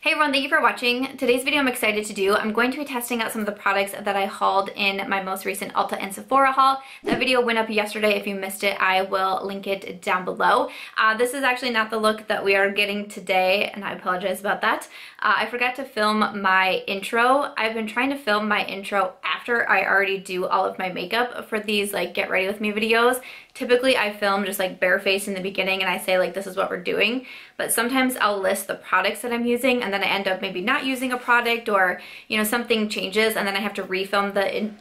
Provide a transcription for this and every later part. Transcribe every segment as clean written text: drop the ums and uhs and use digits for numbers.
Hey everyone, thank you for watching. Today's video I'm excited to do. I'm going to be testing out some of the products that I hauled in my most recent Ulta and Sephora haul. That video went up yesterday. If you missed it, I will link it down below. This is actually not the look that we are getting today, and I apologize about that. I forgot to film my intro. I've been trying to film my intro after I already do all of my makeup for these like get ready with me videos. Typically I film just like barefaced in the beginning and I say like this is what we're doing, but sometimes I'll list the products that I'm using and then I end up maybe not using a product, or you know, something changes and then I have to refilm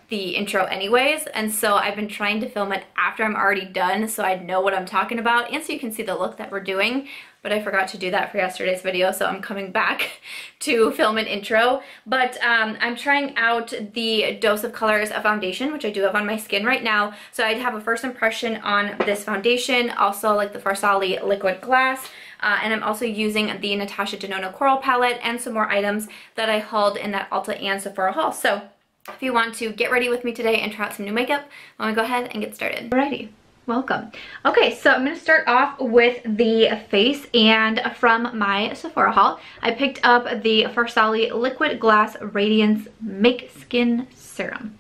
the intro anyways. And so I've been trying to film it after I'm already done so I know what I'm talking about and so you can see the look that we're doing. But I forgot to do that for yesterday's video, so I'm coming back to film an intro. But I'm trying out the Dose of Colors foundation, which I do have on my skin right now. So I have a first impression on this foundation, also like the Farsali liquid glass. And I'm also using the Natasha Denona coral palette and some more items that I hauled in that Ulta and Sephora haul. So if you want to get ready with me today and try out some new makeup, I'm gonna go ahead and get started. Alrighty. Welcome. Okay, so I'm going to start off with the face, and from my Sephora haul, I picked up the Farsali Liquid Glass Radiance Make Skin Serum.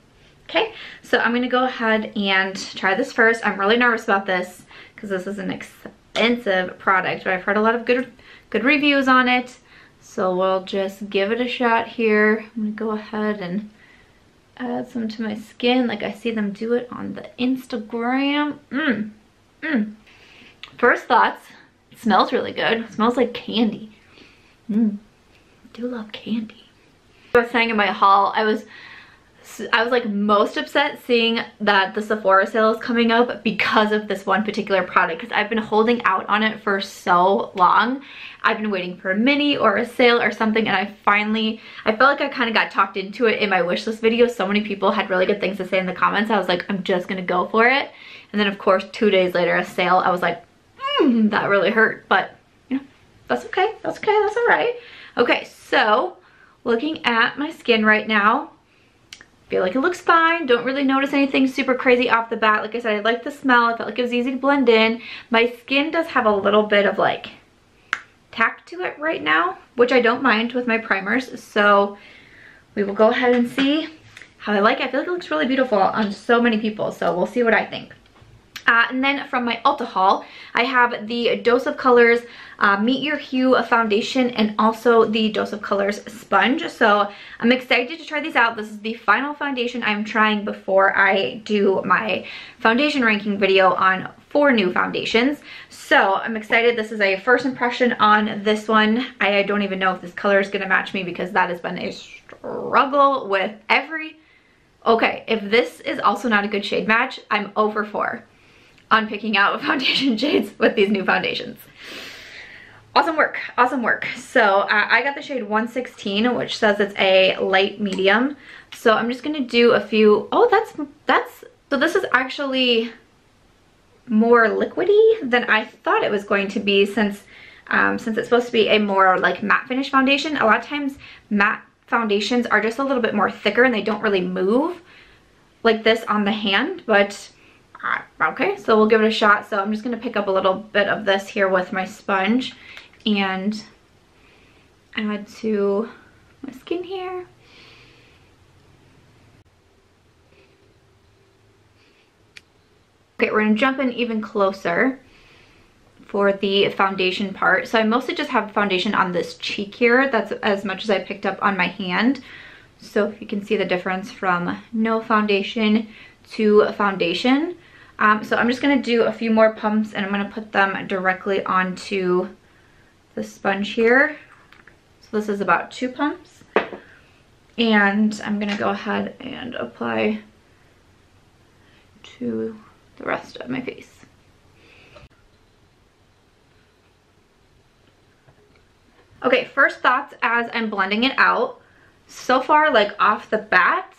Okay, so I'm going to go ahead and try this first. I'm really nervous about this because this is an expensive product, but I've heard a lot of good reviews on it, so we'll just give it a shot here. I'm going to go ahead and add some to my skin like I see them do it on the Instagram. First thoughts, it smells really good. It smells like candy. I do love candy. I was saying in my haul, I was like most upset seeing that the Sephora sale is coming up because of this one particular product, because I've been holding out on it for so long. I've been waiting for a mini or a sale or something, and I felt like I kind of got talked into it in my wish list video. So many people had really good things to say in the comments. I was like, I'm just gonna go for it. And then of course 2 days later, a sale, I was like, that really hurt, but you know, that's okay, that's all right. Okay, so looking at my skin right now, feel like it looks fine. Don't really notice anything super crazy off the bat. Like I said, I like the smell. I felt like it was easy to blend in. My skin does have a little bit of like tack to it right now, which I don't mind with my primers. So we will go ahead and see how I like it. I feel like it looks really beautiful on so many people, so we'll see what I think. And then from my Ulta haul, I have the Dose of Colors Meet Your Hue foundation and also the Dose of Colors sponge. So I'm excited to try these out. This is the final foundation I'm trying before I do my foundation ranking video on 4 new foundations. So I'm excited. This is a first impression on this one. I don't even know if this color is going to match me because that has been a struggle with every... Okay, if this is also not a good shade match, I'm 0 for 4 on picking out foundation shades with these new foundations. Awesome work, awesome work. So I got the shade 116, which says it's a light medium. So I'm just gonna do a few. Oh, so this is actually more liquidy than I thought it was going to be, since it's supposed to be a more like matte finish foundation. A lot of times matte foundations are just a little bit more thicker and they don't really move like this on the hand, but okay, so we'll give it a shot. So I'm just going to pick up a little bit of this here with my sponge and add to my skin here. Okay, we're going to jump in even closer for the foundation part. So I mostly just have foundation on this cheek here. That's as much as I picked up on my hand. So if you can see the difference from no foundation to foundation. So I'm just going to do a few more pumps and I'm going to put them directly onto the sponge here. So this is about 2 pumps. And I'm going to go ahead and apply to the rest of my face. Okay, first thoughts as I'm blending it out. So far, like off the bat,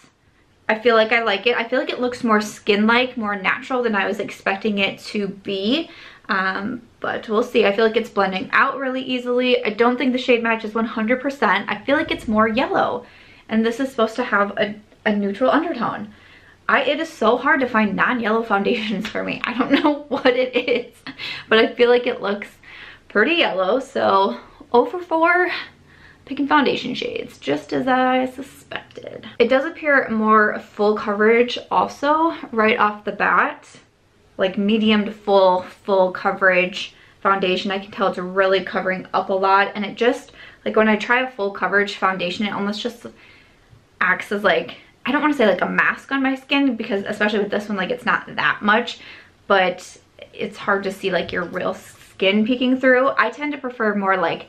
I feel like I like it. I feel like it looks more skin-like, more natural than I was expecting it to be. But we'll see. I feel like it's blending out really easily. I don't think the shade match is 100%. I feel like it's more yellow. And this is supposed to have a neutral undertone. It is so hard to find non-yellow foundations for me. I don't know what it is, but I feel like it looks pretty yellow. So 0 for 4 picking foundation shades, just as I suspected. It does appear more full coverage also right off the bat, like medium to full coverage foundation. I can tell it's really covering up a lot, and it just, like when I try a full coverage foundation, it almost just acts as like, I don't want to say like a mask on my skin, because especially with this one, like it's not that much, but it's hard to see like your real skin peeking through. I tend to prefer more like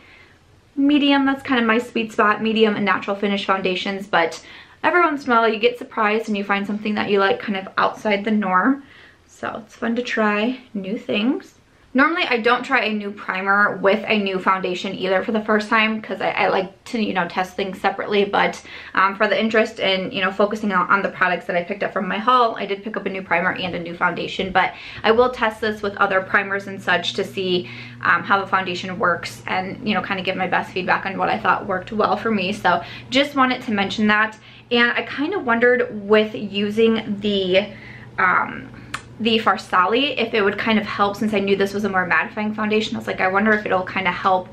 medium. That's kind of my sweet spot, medium and natural finish foundations, but every once in a while you get surprised and you find something that you like kind of outside the norm. So it's fun to try new things. Normally I don't try a new primer with a new foundation either for the first time, because I like to, you know, test things separately, but for the interest in, you know, focusing on the products that I picked up from my haul, I did pick up a new primer and a new foundation, but I will test this with other primers and such to see how the foundation works, and, you know, kind of give my best feedback on what I thought worked well for me. So just wanted to mention that. And I kind of wondered with using the Farsali if it would kind of help, since I knew this was a more mattifying foundation. I was like, I wonder if it'll kind of help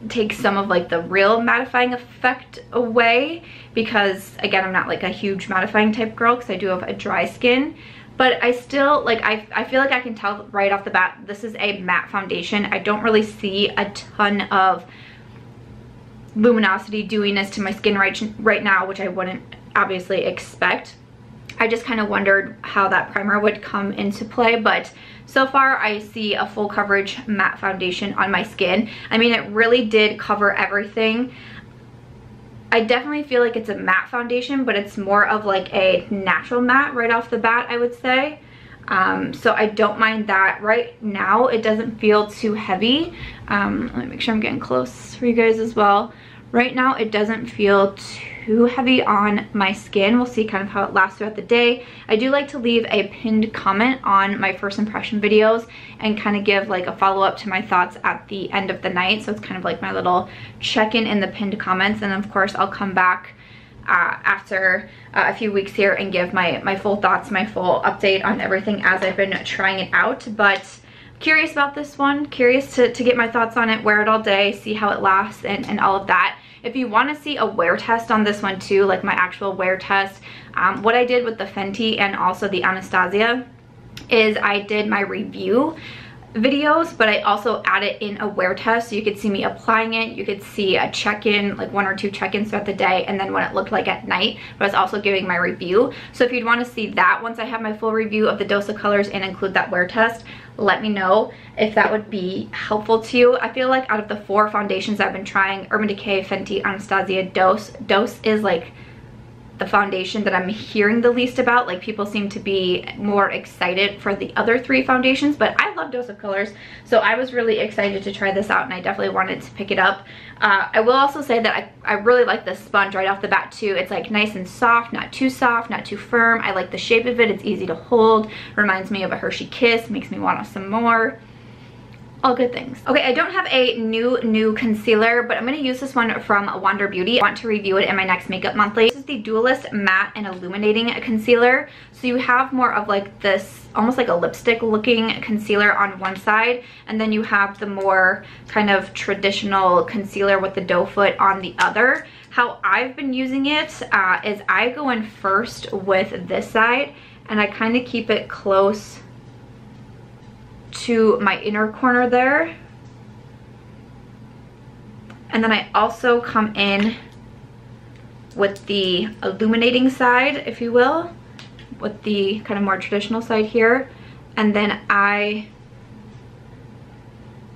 take some of like the real mattifying effect away, because again, I'm not like a huge mattifying type girl because I do have a dry skin, but I still like, I feel like I can tell right off the bat this is a matte foundation. I don't really see a ton of luminosity dewiness to my skin right now, which I wouldn't obviously expect. I just kind of wondered how that primer would come into play, but so far I see a full coverage matte foundation on my skin. I mean, it really did cover everything. I definitely feel like it's a matte foundation, but it's more of like a natural matte right off the bat, I would say. So I don't mind that. Right now it doesn't feel too heavy. Let me make sure I'm getting close for you guys as well. Right now it doesn't feel too heavy on my skin. We'll see kind of how it lasts throughout the day. I do like to leave a pinned comment on my first impression videos and kind of give like a follow-up to my thoughts at the end of the night. So it's kind of like my little check-in in the pinned comments, and of course I'll come back after a few weeks here and give my full thoughts, my full update on everything as I've been trying it out. But curious about this one, curious to get my thoughts on it, wear it all day, see how it lasts, and all of that. If you want to see a wear test on this one too, like my actual wear test, what I did with the Fenty and also the Anastasia is I did my review videos, but I also added in a wear test, so you could see me applying it. You could see a check-in, like 1 or 2 check-ins throughout the day, and then what it looked like at night. But I was also giving my review. So if you'd want to see that once I have my full review of the dose of colors and include that wear test, let me know if that would be helpful to you. I feel like out of the 4 foundations I've been trying, Urban Decay, Fenty, Anastasia, Dose is like the foundation that I'm hearing the least about. Like, people seem to be more excited for the other 3 foundations, but I love Dose of Colors, so I was really excited to try this out, and I definitely wanted to pick it up. I will also say that I really like the sponge right off the bat too. It's like nice and soft, not too firm. I like the shape of it. It's easy to hold, reminds me of a Hershey Kiss, makes me want some more. All good things. Okay, I don't have a new concealer, but I'm going to use this one from Wander Beauty. I want to review it in my next makeup monthly. This is the Dualist Matte and Illuminating Concealer. So you have more of like this, almost like a lipstick looking concealer on one side, and then you have the more kind of traditional concealer with the doe foot on the other. How I've been using it is I go in first with this side, and I kind of keep it close to my inner corner there, and then I also come in with the illuminating side, if you will, with the kind of more traditional side here, and then I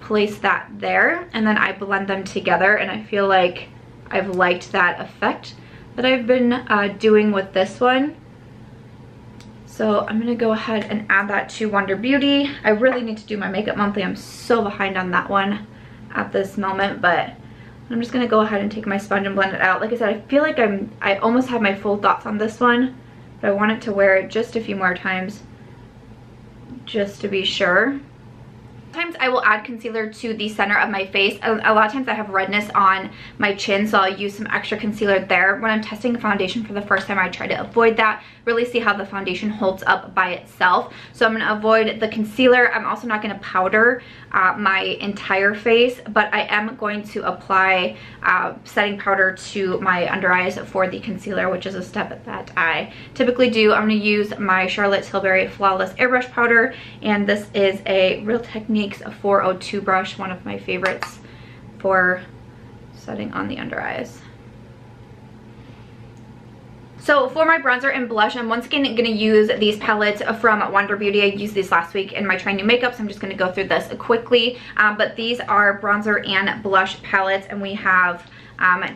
place that there, and then I blend them together, and I feel like I've liked that effect that I've been doing with this one. So I'm gonna go ahead and add that to Wander Beauty. I really need to do my makeup monthly. I'm so behind on that one at this moment, but I'm just gonna go ahead and take my sponge and blend it out. Like I said, I feel like I almost have my full thoughts on this one, but I wanted to wear it just a few more times just to be sure. Sometimes I will add concealer to the center of my face. A lot of times I have redness on my chin, so I'll use some extra concealer there. When I'm testing a foundation for the first time, I try to avoid that, really see how the foundation holds up by itself. So I'm going to avoid the concealer. I'm also not going to powder my entire face, but I am going to apply setting powder to my under eyes for the concealer, which is a step that I typically do. I'm going to use my Charlotte Tilbury Flawless Airbrush Powder, and this is a Real Techniques 402 brush, one of my favorites for setting on the under eyes. So for my bronzer and blush, I'm once again going to use these palettes from Wonder Beauty. I used these last week in my Try New Makeup, so I'm just going to go through this quickly. But these are bronzer and blush palettes, and we have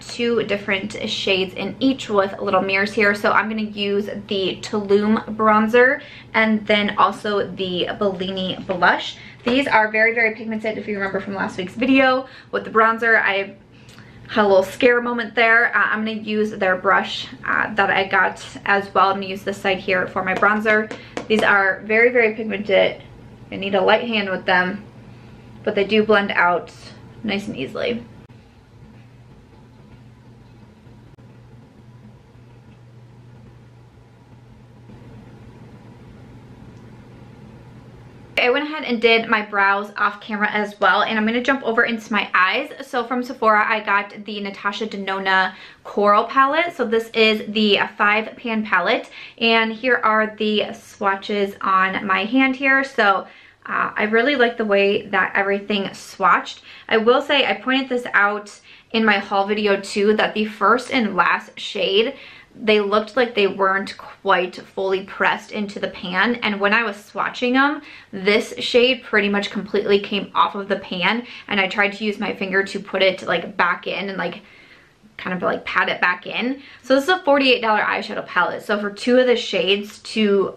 2 different shades in each with little mirrors here. So I'm going to use the Tulum bronzer and then also the Bellini blush. These are very, very pigmented. If you remember from last week's video with the bronzer, I had a little scare moment there. I'm going to use their brush that I got as well. I'm going to use this side here for my bronzer. These are very, very pigmented. I need a light hand with them, but they do blend out nice and easily. I went ahead and did my brows off camera as well, and I'm going to jump over into my eyes. So from Sephora, I got the Natasha Denona Coral palette. So this is the 5-pan palette, and here are the swatches on my hand here. So I really like the way that everything swatched. I will say, I pointed this out in my haul video too, that the first and last shade, they looked like they weren't quite fully pressed into the pan, and when I was swatching them, this shade pretty much completely came off of the pan, and I tried to use my finger to put it like back in and like kind of like pat it back in. So this is a $48 eyeshadow palette. So for 2 of the shades to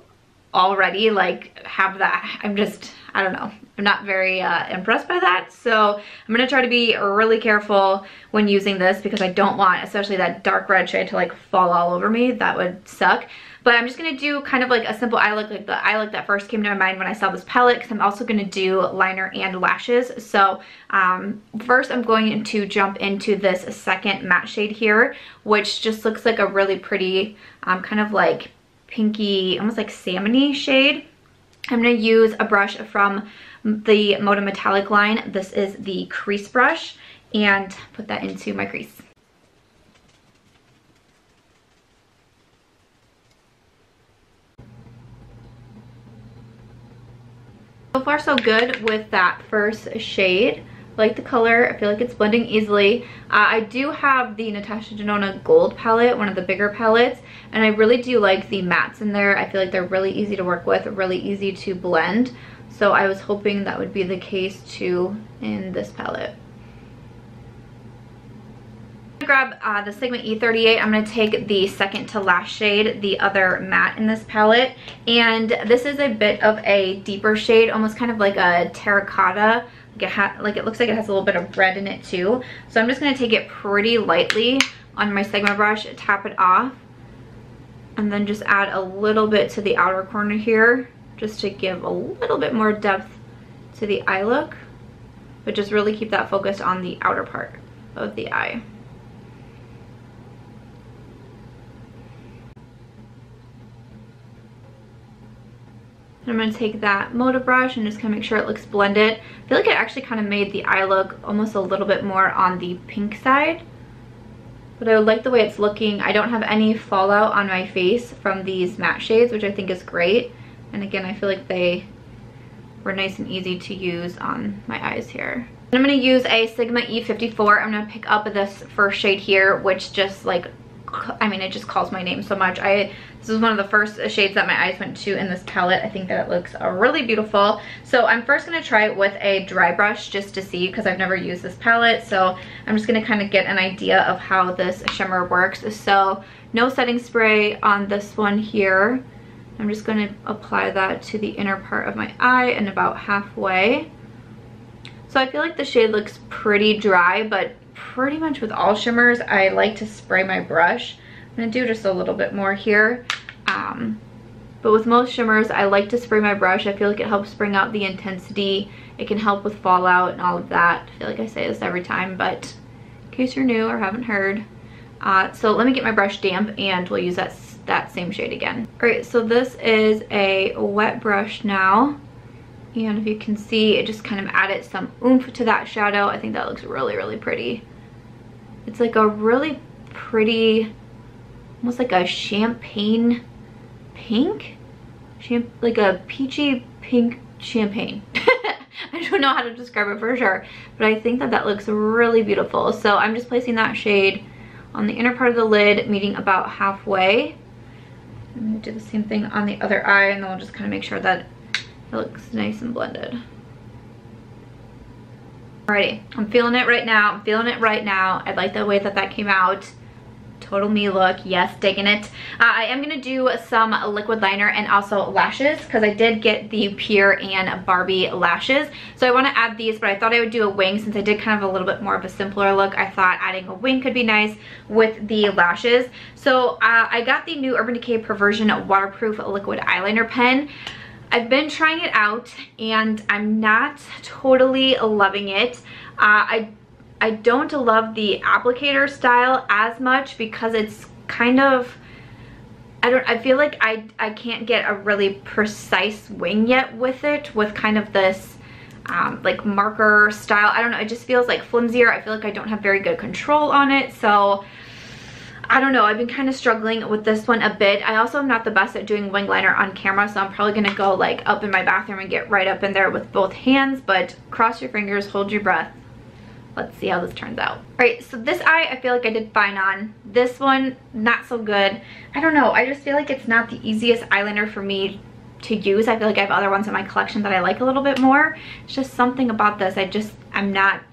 already like have that, I don't know, I'm not very impressed by that. So I'm gonna try to be really careful when using this, because I don't want especially that dark red shade to like fall all over me. That would suck. But I'm just gonna do kind of like a simple eye look, like the eye look that first came to my mind when I saw this palette, because I'm also gonna do liner and lashes. So first I'm going to jump into this second matte shade here, which just looks like a really pretty kind of like pinky, almost like salmon-y shade. I'm going to use a brush from the Moda Metallic line. This is the Crease brush, and put that into my crease. So far so good with that first shade. Like the color, I feel like it's blending easily. I do have the Natasha Denona Gold palette, one of the bigger palettes, and I really do like the mattes in there. I feel like they're really easy to work with, really easy to blend. So I was hoping that would be the case too in this palette. I'm gonna grab the Sigma E38. I'm going to take the second to last shade, the other matte in this palette, and this is a bit of a deeper shade, almost kind of like a terracotta. It looks like it has a little bit of red in it too. So I'm just going to take it pretty lightly on my Sigma brush, tap it off, and then just add a little bit to the outer corner here, just to give a little bit more depth to the eye look, but just really keep that focused on the outer part of the eye. I'm going to take that Moda brush and just kind of make sure it looks blended. I feel like it actually kind of made the eye look almost a little bit more on the pink side. But I like the way it's looking. I don't have any fallout on my face from these matte shades, which I think is great. And again, I feel like they were nice and easy to use on my eyes here. And I'm going to use a Sigma E54. I'm going to pick up this first shade here, which just like, I mean, it just calls my name so much. This is one of the first shades that my eyes went to in this palette. I think that it looks really beautiful. So I'm first going to try it with a dry brush just to see, because I've never used this palette. So I'm just going to kind of get an idea of how this shimmer works. So no setting spray on this one here. I'm just going to apply that to the inner part of my eye and about halfway. So I feel like the shade looks pretty dry, but pretty much with all shimmers, I like to spray my brush. I'm going to do just a little bit more here. But with most shimmers, I like to spray my brush. I feel like it helps bring out the intensity. It can help with fallout and all of that. I feel like I say this every time, but in case you're new or haven't heard. So let me get my brush damp and we'll use that same shade again. All right, so this is a wet brush now. And if you can see, it just kind of added some oomph to that shadow. I think that looks really, really pretty. It's like a really pretty, almost like a champagne pink? Like a peachy pink champagne. I don't know how to describe it for sure, but I think that that looks really beautiful. So I'm just placing that shade on the inner part of the lid, meeting about halfway. I'm gonna do the same thing on the other eye, and then we'll just kind of make sure that it looks nice and blended. Alrighty, I'm feeling it right now. I'm feeling it right now. I like the way that that came out. Total me look. Yes, digging it. I am going to do some liquid liner and also lashes because I did get the Pure and Barbie lashes. So I want to add these, but I thought I would do a wing since I did kind of a little bit more of a simpler look. I thought adding a wing could be nice with the lashes. So I got the new Urban Decay Perversion waterproof liquid eyeliner pen. I've been trying it out and I'm not totally loving it. I don't love the applicator style as much because it's kind of, I feel like I can't get a really precise wing yet with it, with kind of this like marker style. I don't know, it just feels like flimsier. I feel like I don't have very good control on it, so I don't know. I've been kind of struggling with this one a bit. I also am not the best at doing wing liner on camera, so I'm probably going to go like up in my bathroom and get right up in there with both hands, but cross your fingers, hold your breath. Let's see how this turns out. All right, so this eye I feel like I did fine on. This one, not so good. I don't know, I just feel like it's not the easiest eyeliner for me to use. I feel like I have other ones in my collection that I like a little bit more. It's just something about this. I'm not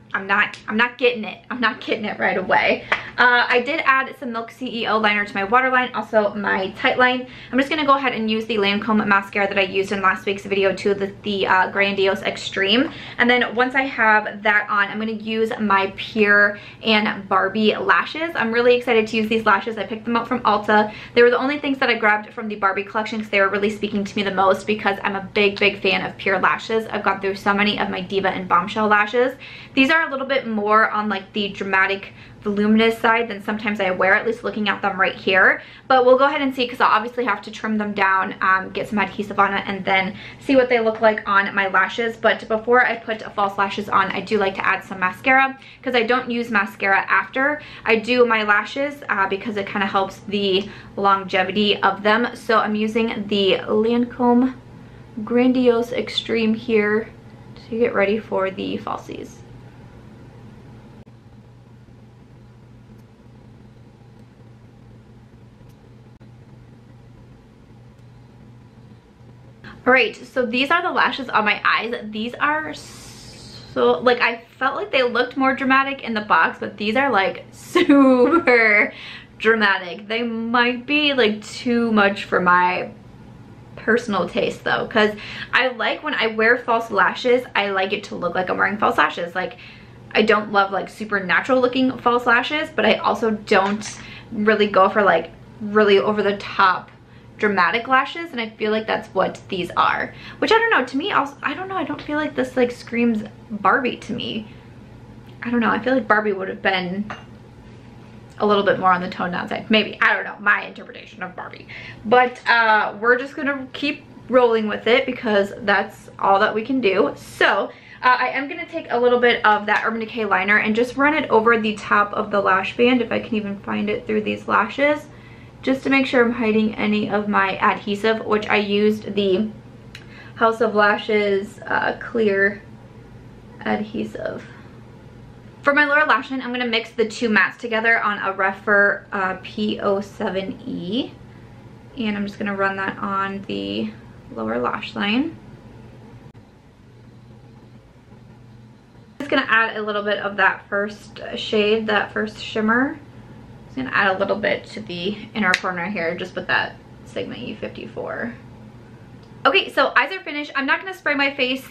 getting it. I'm not getting it right away. I did add some Milk CEO liner to my waterline, also my tight line. I'm just gonna go ahead and use the Lancome mascara that I used in last week's video too, the Grandiose Extreme. And then once I have that on, I'm gonna use my Pure and Barbie lashes. I'm really excited to use these lashes. I picked them up from Ulta. They were the only things that I grabbed from the Barbie collection because they were really speaking to me the most because I'm a big fan of Pure lashes. I've gone through so many of my Diva and Bombshell lashes. These are a little bit more on like the dramatic voluminous side than sometimes I wear, at least looking at them right here. But we'll go ahead and see because I'll obviously have to trim them down, get some adhesive on it, and then see what they look like on my lashes. But before I put false lashes on, I do like to add some mascara because I don't use mascara after I do my lashes because it kind of helps the longevity of them. So I'm using the Lancome Grandiose Extreme here to get ready for the falsies. Alright, so these are the lashes on my eyes. These are so, like, I felt like they looked more dramatic in the box, but these are like super dramatic. They might be like too much for my personal taste though, because I like when I wear false lashes, I like it to look like I'm wearing false lashes. Like, I don't love like super natural looking false lashes, but I also don't really go for like really over the top dramatic lashes, and I feel like that's what these are, which I don't know, to me also, I don't know, I don't feel like this like screams Barbie to me. I don't know, I feel like Barbie would have been a little bit more on the toned down side, maybe. I don't know, my interpretation of Barbie, but we're just gonna keep rolling with it because that's all that we can do. So I am gonna take a little bit of that Urban Decay liner and just run it over the top of the lash band, if I can even find it through these lashes, just to make sure I'm hiding any of my adhesive, which I used the House of Lashes clear adhesive. For my lower lash line, I'm going to mix the two mattes together on a Rephr P07E. And I'm just going to run that on the lower lash line. I'm just going to add a little bit of that first shade, that first shimmer. I'm gonna add a little bit to the inner corner here, just with that Sigma E54. Okay, so eyes are finished. I'm not going to spray my face.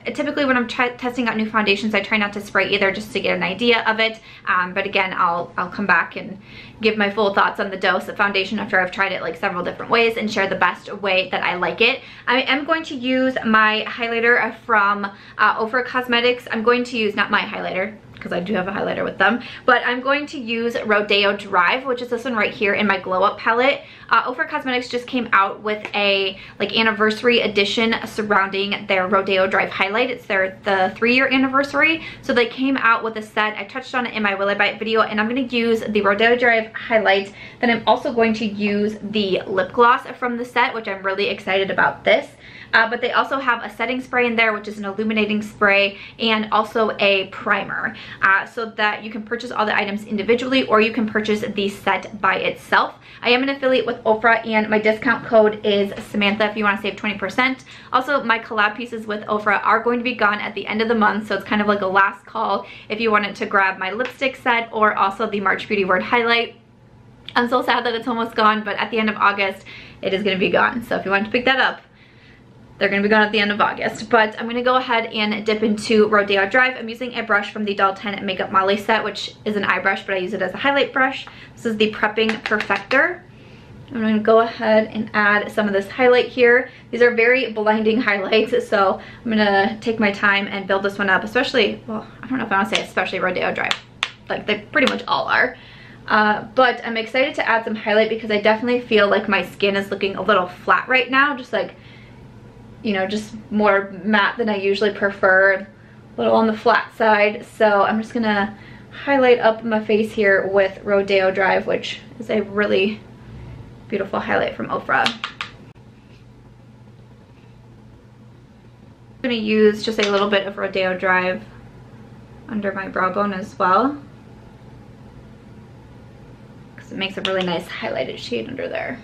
Typically when I'm testing out new foundations, I try not to spray either just to get an idea of it. But again, I'll come back and give my full thoughts on the dose of foundation after I've tried it like several different ways and share the best way that I like it. I am going to use my highlighter from Ofra Cosmetics. I'm going to use, not my highlighter, because I do have a highlighter with them, but I'm going to use Rodeo Drive, which is this one right here in my Glow Up palette. Ofra Cosmetics just came out with a like anniversary edition surrounding their Rodeo Drive highlight. It's the 3-year anniversary, so they came out with a set. I touched on it in my Will I Buy It video, and I'm going to use the Rodeo Drive highlight. Then I'm also going to use the lip gloss from the set, which I'm really excited about this. But they also have a setting spray in there, which is an illuminating spray, and also a primer, so that you can purchase all the items individually or you can purchase the set by itself. I am an affiliate with Ofra, and my discount code is Samantha if you want to save 20%. Also, my collab pieces with Ofra are going to be gone at the end of the month, so it's kind of like a last call if you wanted to grab my lipstick set or also the March Beauty Word highlight. I'm so sad that it's almost gone, but at the end of August, it is going to be gone. So if you want to pick that up, they're going to be gone at the end of August. But I'm going to go ahead and dip into Rodeo Drive. I'm using a brush from the Doll 10 Makeup Molly set, which is an eye brush, but I use it as a highlight brush. This is the Prepping Perfector. I'm going to go ahead and add some of this highlight here. These are very blinding highlights, so I'm going to take my time and build this one up, especially, well, I don't know if I want to say especially Rodeo Drive. Like, they pretty much all are. But I'm excited to add some highlight because I definitely feel like my skin is looking a little flat right now, just like, you know, just more matte than I usually prefer, a little on the flat side. So I'm just gonna highlight up my face here with Rodeo Drive, which is a really beautiful highlight from Ofra. I'm gonna use just a little bit of Rodeo Drive under my brow bone as well, because it makes a really nice highlighted shade under there.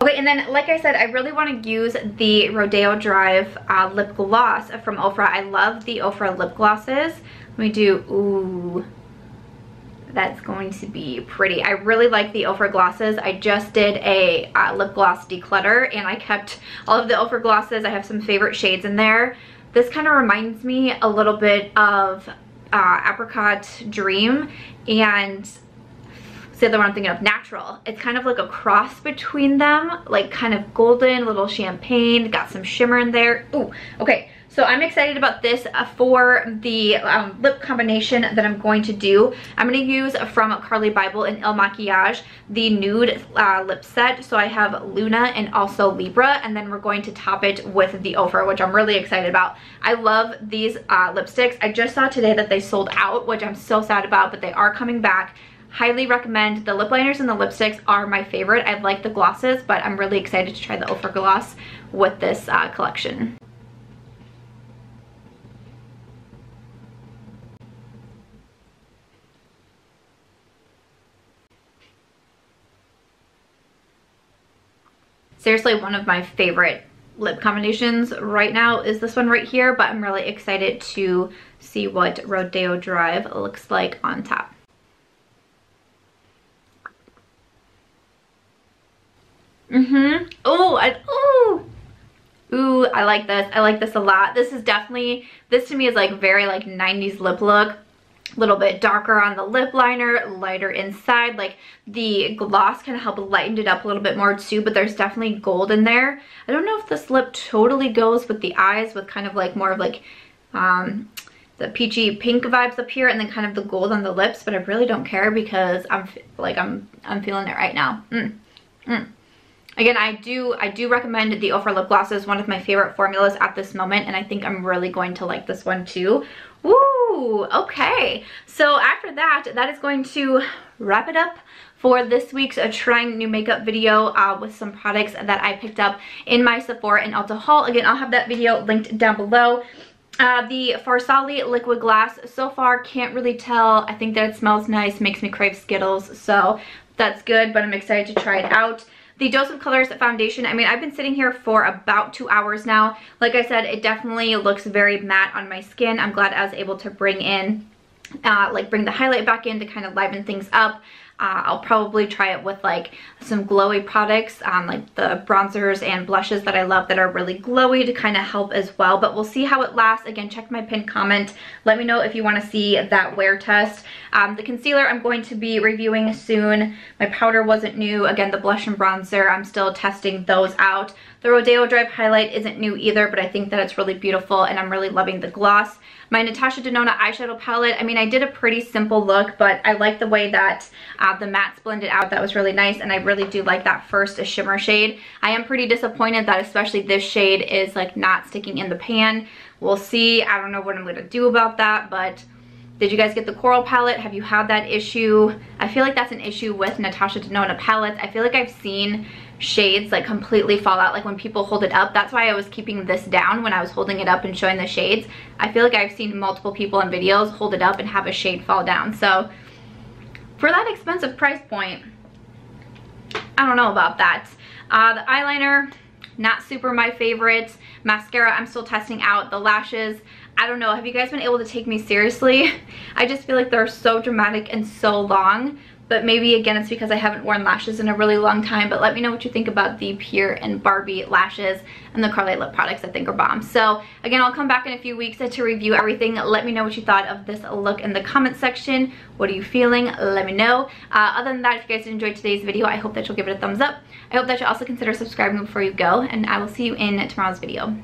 Okay, and then like I said, I really want to use the Rodeo Drive lip gloss from Ofra. I love the Ofra lip glosses. Let me do, ooh, that's going to be pretty. I really like the Ofra glosses. I just did a lip gloss declutter, and I kept all of the Ofra glosses. I have some favorite shades in there. This kind of reminds me a little bit of Apricot Dream, and the other one I'm thinking of, Natural. It's kind of like a cross between them, like kind of golden, little champagne, got some shimmer in there. Ooh, okay. So I'm excited about this for the lip combination that I'm going to do. I'm going to use from Carli Bybel and Makiage the nude lip set. So I have Luna and also Libra, and then we're going to top it with the Ofra, which I'm really excited about. I love these lipsticks. I just saw today that they sold out, which I'm so sad about, but they are coming back. Highly recommend. The lip liners and the lipsticks are my favorite. I like the glosses, but I'm really excited to try the Ofra gloss with this collection. Seriously, one of my favorite lip combinations right now is this one right here, but I'm really excited to see what Rodeo Drive looks like on top. Ooh, I like this. I like this a lot. This is definitely, this to me is like very like 90s lip look. A little bit darker on the lip liner, lighter inside. Like the gloss kind of helped lighten it up a little bit more too, but there's definitely gold in there. I don't know if this lip totally goes with the eyes, with kind of like more of like the peachy pink vibes up here and then kind of the gold on the lips, but I really don't care because I'm feeling it right now. Again, I do recommend the Ofra lip glosses, one of my favorite formulas at this moment, and I think I'm really going to like this one too. Woo! Okay, so after that, that is going to wrap it up for this week's trying new makeup video with some products that I picked up in my Sephora and Ulta haul. Again, I'll have that video linked down below. The Farsali liquid glass, so far can't really tell. I think that it smells nice, makes me crave Skittles, so that's good, but I'm excited to try it out. The Dose of Colors foundation, I mean, I've been sitting here for about 2 hours now. Like I said, it definitely looks very matte on my skin. I'm glad I was able to bring in, bring the highlight back in to kind of liven things up. I'll probably try it with like some glowy products, like the bronzers and blushes that I love that are really glowy to kind of help as well. But we'll see how it lasts. Again, check my pinned comment. Let me know if you want to see that wear test. The concealer I'm going to be reviewing soon. My powder wasn't new. Again, the blush and bronzer, I'm still testing those out. The Rodeo Drive Highlight isn't new either, but I think that it's really beautiful and I'm really loving the gloss. My Natasha Denona eyeshadow palette, I mean, I did a pretty simple look, but I like the way that the mattes blended out. That was really nice, and I really do like that first shimmer shade. I am pretty disappointed that especially this shade is like not sticking in the pan. We'll see. I don't know what I'm going to do about that, but did you guys get the coral palette? Have you had that issue? I feel like that's an issue with Natasha Denona palettes. I feel like I've seen shades like completely fall out, like when people hold it up. That's why I was keeping this down when I was holding it up and showing the shades. I feel like I've seen multiple people in videos hold it up and have a shade fall down. So for that expensive price point, I don't know about that. The eyeliner, not super my favorite. Mascara, I'm still testing out. The lashes, I don't know. Have you guys been able to take me seriously? I just feel like they're so dramatic and so long. But maybe, again, it's because I haven't worn lashes in a really long time. But let me know what you think about the Rephr and Barbie lashes and the Carli lip products. I think are bomb. So, again, I'll come back in a few weeks to review everything. Let me know what you thought of this look in the comment section. What are you feeling? Let me know. Other than that, if you guys enjoyed today's video, I hope that you'll give it a thumbs up. I hope that you'll also consider subscribing before you go. And I will see you in tomorrow's video.